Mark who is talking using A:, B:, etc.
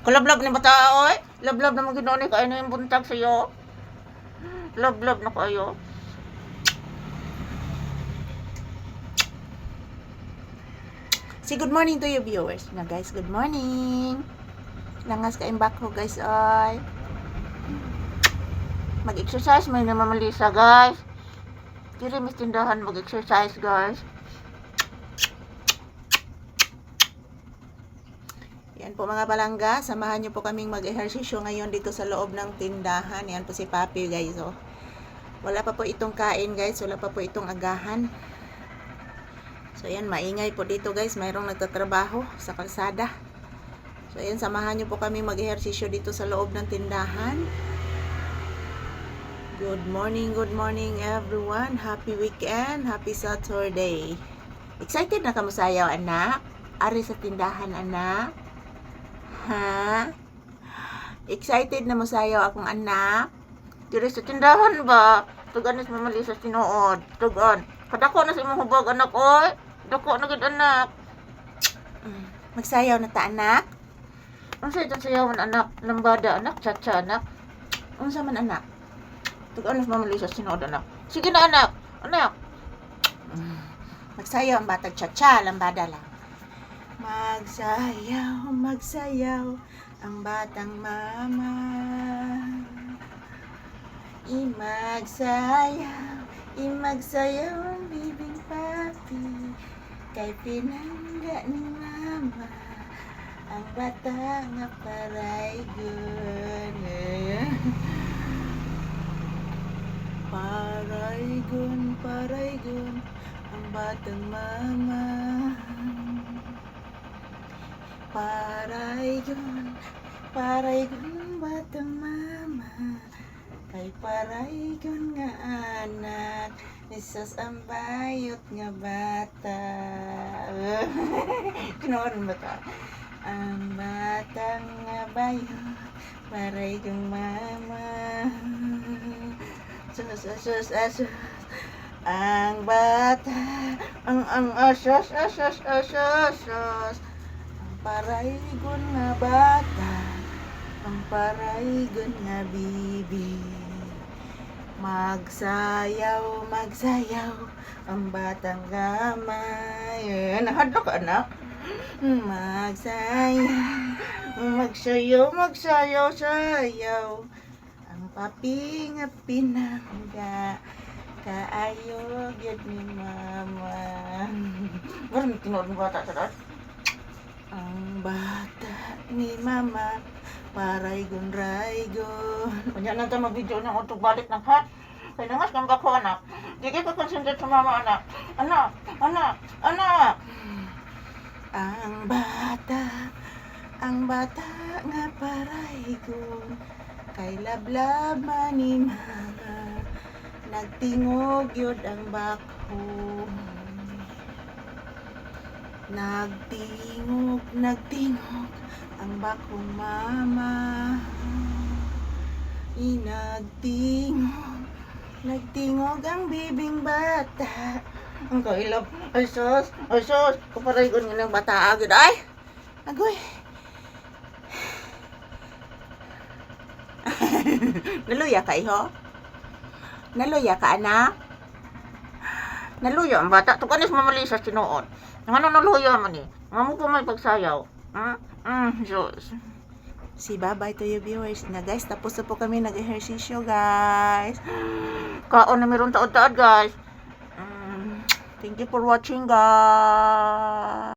A: Kalablab ni bata oy. Lablab na magino ni kay na yung buntag sa'yo. Lablab na kayo. Say good morning to your viewers. Na guys, good morning. Langas ka imbak ko guys oy. Mag-exercise may namamalisa guys. Diri mis tindahan mag-exercise guys. Yan po mga palangga, samahan niyo po kaming mag-ehersisyo ngayon dito sa loob ng tindahan. Yan po si Papi guys oh. Wala pa po itong kain guys, wala pa po itong agahan. So yan, maingay po dito guys, mayroong nagtatrabaho sa kalsada. So yan, samahan niyo po kaming mag-ehersisyo dito sa loob ng tindahan. Good morning everyone. Happy weekend, happy Saturday. Excited na kamo sayaw anak? Ari sa tindahan anak? Ha? Excited na mo sayaw akong anak? Diri sa tindahan ba? Tugan is mamali sa tinuod. Tugan. Kadako na sa imong hubag anak oy. Dako na gid anak. Magsayaw na ta anak? Unsa itong sayawan anak? Lambada anak, cha-cha anak. Unsa man anak? Tugan is mamali sa tinuod anak. Sige na anak. Anak. Magsayaw ang batang cha-cha, lambada lang. Magsayaw, magsayaw ang batang mama. Imagsayaw ang bibing papi. Kay pinangga ni mama ang bata nga paraygon. Paraygon ang batang mama. Paraygon batang mama. Kay paraygon nga anak. Isas ang bayot nga bata. Kinoon ba ta? Ang batang nga bayot. Paraygon mama. Sus. Ang bata. Ang asos. Paraygon nga bata, ang paraygon nga bibi. Magsayaw, ang batang gamay. Nahadlok ka anak? Magsayaw, ang papi nga pinangga. Kaayo gyud ni mama. Wala tinuod ng bata sa dad. Ang bata ni mama, paraygon. Kanya na tayo mag-video ng utog balik ng hat. Kaya nangas kang gako anak. Di ka concentrate sa mama anak. Anak. Ang bata nga paraygon. Kay lablab man ni mama. Nagtingog yun ang bako. Nagtingog ang bakong mama. Nagtingog ang bibing bata. Ang kailap. Ay sus. Kaparaygon nga ng bata agad. Ay! Agoy! Naluya ka iho? Naluya ka anak? Naluya ang bata. Tukanis mamali sa sinuod. Ano naluya man eh? Nga mo pa may pagsayaw. Diyos. Si bye-bye to you viewers na guys. Tapos na po kami nag-ehersisyo guys. Kaon na meron taod-taod guys. Thank you for watching guys.